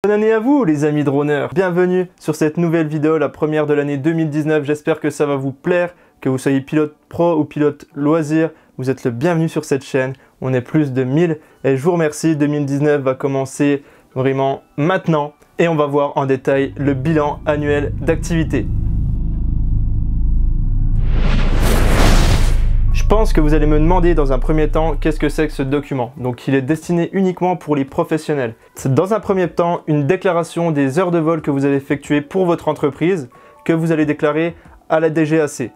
Bonne année à vous les amis droneurs, bienvenue sur cette nouvelle vidéo, la première de l'année 2019, j'espère que ça va vous plaire, que vous soyez pilote pro ou pilote loisir, vous êtes le bienvenu sur cette chaîne, on est plus de 1000 et je vous remercie, 2019 va commencer vraiment maintenant et on va voir en détail le bilan annuel d'activité. Je pense que vous allez me demander dans un premier temps qu'est-ce que c'est que ce document. Donc il est destiné uniquement pour les professionnels. C'est dans un premier temps une déclaration des heures de vol que vous avez effectuées pour votre entreprise que vous allez déclarer à la DGAC.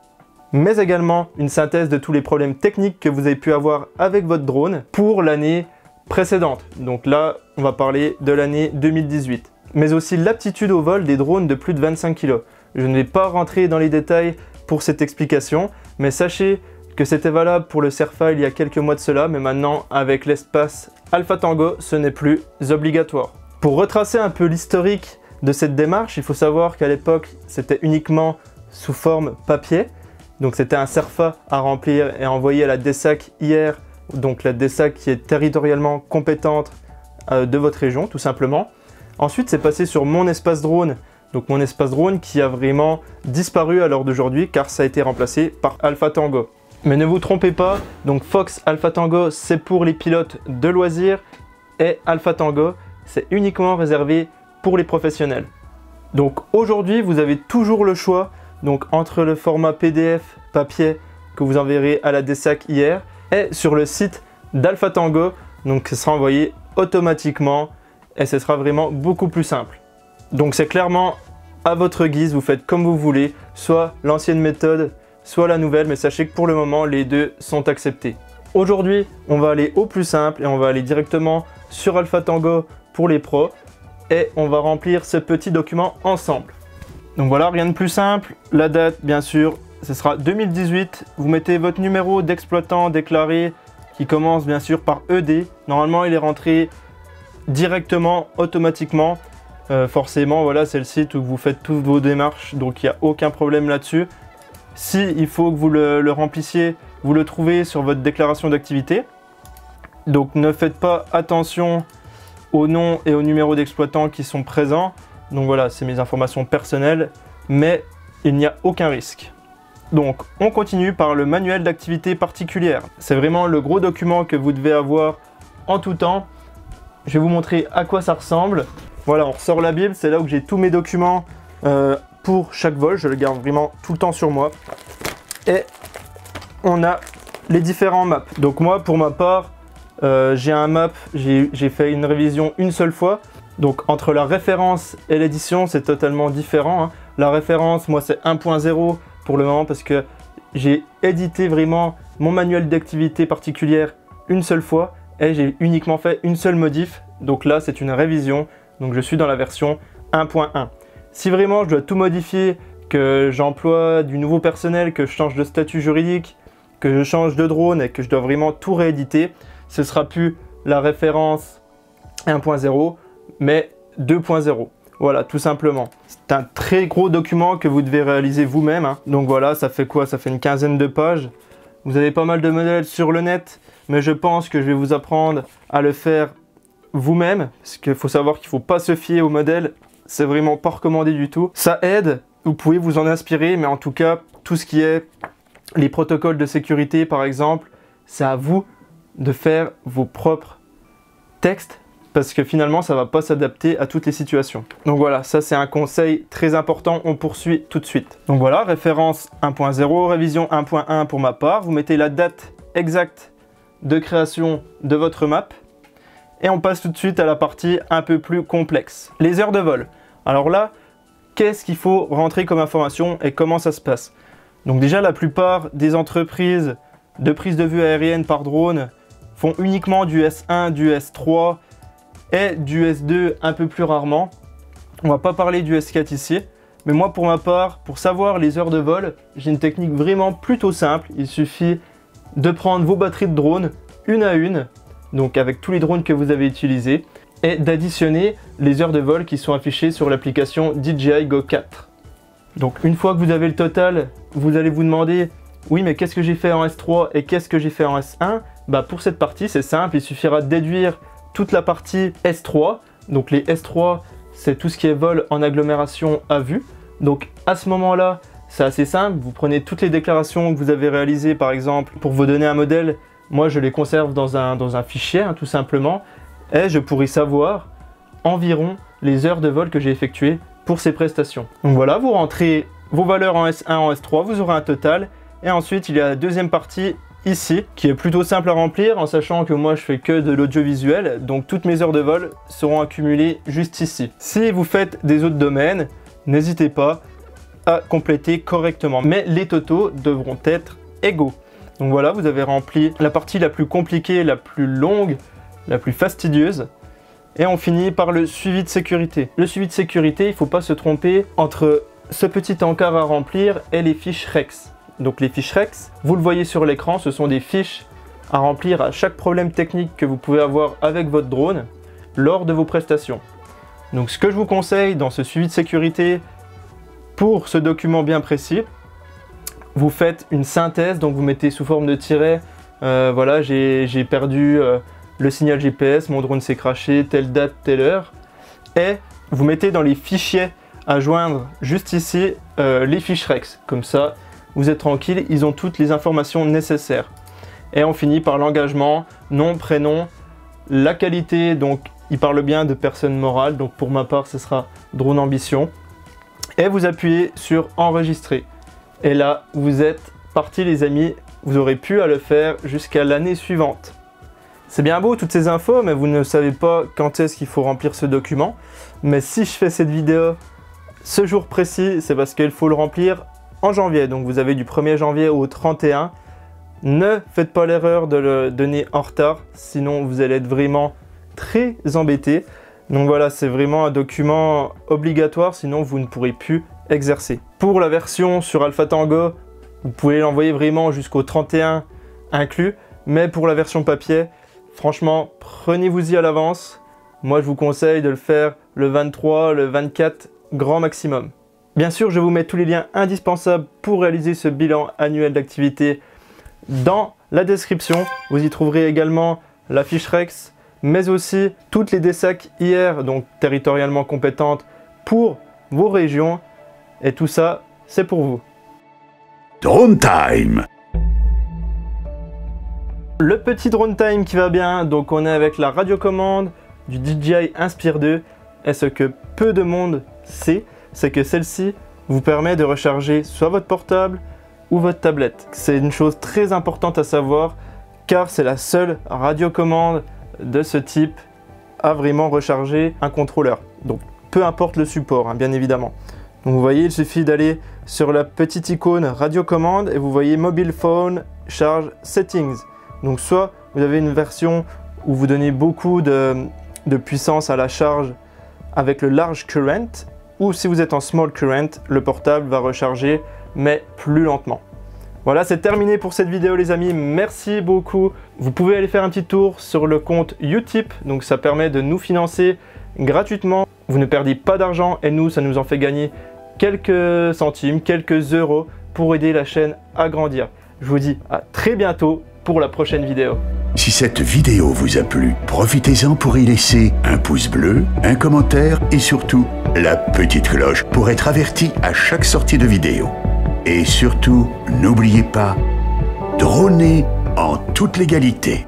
Mais également une synthèse de tous les problèmes techniques que vous avez pu avoir avec votre drone pour l'année précédente. Donc là, on va parler de l'année 2018. Mais aussi l'aptitude au vol des drones de plus de 25 kg. Je ne vais pas rentrer dans les détails pour cette explication, mais sachez que c'était valable pour le Cerfa il y a quelques mois de cela, mais maintenant avec l'espace Alpha Tango, ce n'est plus obligatoire. Pour retracer un peu l'historique de cette démarche, il faut savoir qu'à l'époque, c'était uniquement sous forme papier. Donc c'était un Cerfa à remplir et envoyer à la DSAC IR, donc la DSAC qui est territorialement compétente de votre région, tout simplement. Ensuite, c'est passé sur Mon Espace Drone, donc Mon Espace Drone qui a vraiment disparu à l'heure d'aujourd'hui car ça a été remplacé par Alpha Tango. Mais ne vous trompez pas, donc Fox Alpha Tango c'est pour les pilotes de loisirs et Alpha Tango c'est uniquement réservé pour les professionnels. Donc aujourd'hui vous avez toujours le choix donc entre le format PDF papier que vous enverrez à la DSAC hier et sur le site d'Alpha Tango, donc ce sera envoyé automatiquement et ce sera vraiment beaucoup plus simple. Donc c'est clairement à votre guise, vous faites comme vous voulez, soit l'ancienne méthode, soit la nouvelle, mais sachez que pour le moment, les deux sont acceptés. Aujourd'hui, on va aller au plus simple et on va aller directement sur Alpha Tango pour les pros et on va remplir ce petit document ensemble. Donc voilà, rien de plus simple. La date, bien sûr, ce sera 2018. Vous mettez votre numéro d'exploitant déclaré qui commence bien sûr par ED. Normalement, il est rentré directement, automatiquement. Forcément, voilà, c'est le site où vous faites toutes vos démarches, donc il n'y a aucun problème là-dessus. Si il faut que vous le remplissiez, vous le trouvez sur votre déclaration d'activité. Donc ne faites pas attention au nom et au numéro d'exploitant qui sont présents. Donc voilà, c'est mes informations personnelles, mais il n'y a aucun risque. Donc on continue par le manuel d'activité particulière. C'est vraiment le gros document que vous devez avoir en tout temps. Je vais vous montrer à quoi ça ressemble. Voilà, on ressort la Bible, c'est là où j'ai tous mes documents pour chaque vol, je le garde vraiment tout le temps sur moi. Et on a les différents maps. Donc moi, pour ma part, j'ai un map, j'ai fait une révision une seule fois. Donc entre la référence et l'édition, c'est totalement différent, hein. La référence, moi, c'est 1.0 pour le moment parce que j'ai édité vraiment mon manuel d'activité particulière une seule fois et j'ai uniquement fait une seule modif. Donc là, c'est une révision. Donc je suis dans la version 1.1. Si vraiment je dois tout modifier, que j'emploie du nouveau personnel, que je change de statut juridique, que je change de drone et que je dois vraiment tout rééditer, ce sera plus la référence 1.0, mais 2.0. Voilà, tout simplement. C'est un très gros document que vous devez réaliser vous-même, hein. Donc voilà, ça fait quoi? Ça fait une quinzaine de pages. Vous avez pas mal de modèles sur le net, mais je pense que je vais vous apprendre à le faire vous-même, parce qu'il faut savoir qu'il ne faut pas se fier au modèle. C'est vraiment pas recommandé du tout. Ça aide, vous pouvez vous en inspirer, mais en tout cas, tout ce qui est les protocoles de sécurité, par exemple, c'est à vous de faire vos propres textes, parce que finalement, ça ne va pas s'adapter à toutes les situations. Donc voilà, ça c'est un conseil très important, on poursuit tout de suite. Donc voilà, référence 1.0, révision 1.1 pour ma part. Vous mettez la date exacte de création de votre map. Et on passe tout de suite à la partie un peu plus complexe. Les heures de vol. Alors là, qu'est-ce qu'il faut rentrer comme information et comment ça se passe? Donc déjà, la plupart des entreprises de prise de vue aérienne par drone font uniquement du S1, du S3 et du S2 un peu plus rarement. On va pas parler du S4 ici. Mais moi, pour ma part, pour savoir les heures de vol, j'ai une technique vraiment plutôt simple. Il suffit de prendre vos batteries de drone une à une, donc avec tous les drones que vous avez utilisés, et d'additionner les heures de vol qui sont affichées sur l'application DJI Go 4. Donc une fois que vous avez le total, vous allez vous demander « Oui, mais qu'est-ce que j'ai fait en S3 et qu'est-ce que j'ai fait en S1 ?» Bah pour cette partie, c'est simple, il suffira de déduire toute la partie S3, Donc les S3, c'est tout ce qui est vol en agglomération à vue. Donc à ce moment-là, c'est assez simple. Vous prenez toutes les déclarations que vous avez réalisées, par exemple, pour vous donner un modèle. Moi, je les conserve dans un fichier, hein, tout simplement. Et je pourrai savoir environ les heures de vol que j'ai effectuées pour ces prestations. Donc voilà, vous rentrez vos valeurs en S1, en S3, vous aurez un total. Et ensuite, il y a la deuxième partie ici, qui est plutôt simple à remplir, en sachant que moi, je fais que de l'audiovisuel. Donc toutes mes heures de vol seront accumulées juste ici. Si vous faites des autres domaines, n'hésitez pas à compléter correctement. Mais les totaux devront être égaux. Donc voilà, vous avez rempli la partie la plus compliquée, la plus longue, la plus fastidieuse. Et on finit par le suivi de sécurité. Le suivi de sécurité, il ne faut pas se tromper entre ce petit encart à remplir et les fiches REX. Donc les fiches REX, vous le voyez sur l'écran, ce sont des fiches à remplir à chaque problème technique que vous pouvez avoir avec votre drone lors de vos prestations. Donc ce que je vous conseille dans ce suivi de sécurité, pour ce document bien précis, vous faites une synthèse, donc vous mettez sous forme de tiret, voilà, j'ai perdu le signal GPS, mon drone s'est crashé, telle date, telle heure, et vous mettez dans les fichiers à joindre juste ici les fiches REX, comme ça vous êtes tranquille, ils ont toutes les informations nécessaires. Et on finit par l'engagement, nom, prénom, la qualité, donc il parle bien de personne morale, donc pour ma part ce sera Drone Ambition, et vous appuyez sur enregistrer. Et là, vous êtes parti les amis, vous aurez pu à le faire jusqu'à l'année suivante. C'est bien beau toutes ces infos, mais vous ne savez pas quand est-ce qu'il faut remplir ce document. Mais si je fais cette vidéo ce jour précis, c'est parce qu'il faut le remplir en janvier. Donc vous avez du 1er janvier au 31. Ne faites pas l'erreur de le donner en retard, sinon vous allez être vraiment très embêté. Donc voilà, c'est vraiment un document obligatoire, sinon vous ne pourrez plus exercer. Pour la version sur Alpha Tango, vous pouvez l'envoyer vraiment jusqu'au 31 inclus, mais pour la version papier, franchement, prenez-vous-y à l'avance. Moi, je vous conseille de le faire le 23, le 24, grand maximum. Bien sûr, je vous mets tous les liens indispensables pour réaliser ce bilan annuel d'activité dans la description. Vous y trouverez également la fiche REX, mais aussi toutes les DSAC IR, donc territorialement compétentes, pour vos régions. Et tout ça, c'est pour vous. Drone Time! Le petit Drone Time qui va bien, donc on est avec la radiocommande du DJI Inspire 2. Et ce que peu de monde sait, c'est que celle-ci vous permet de recharger soit votre portable ou votre tablette. C'est une chose très importante à savoir, car c'est la seule radiocommande de ce type à vraiment recharger un contrôleur. Donc peu importe le support, hein, bien évidemment. Donc vous voyez, il suffit d'aller sur la petite icône radiocommande et vous voyez Mobile Phone Charge Settings. Donc soit vous avez une version où vous donnez beaucoup de puissance à la charge avec le large current, ou si vous êtes en small current, le portable va recharger mais plus lentement. Voilà, c'est terminé pour cette vidéo les amis, merci beaucoup. Vous pouvez aller faire un petit tour sur le compte Utip, donc ça permet de nous financer gratuitement. Vous ne perdez pas d'argent et nous, ça nous en fait gagner quelques centimes, quelques euros pour aider la chaîne à grandir. Je vous dis à très bientôt pour la prochaine vidéo. Si cette vidéo vous a plu, profitez-en pour y laisser un pouce bleu, un commentaire et surtout la petite cloche pour être averti à chaque sortie de vidéo. Et surtout, n'oubliez pas, dronez en toute légalité.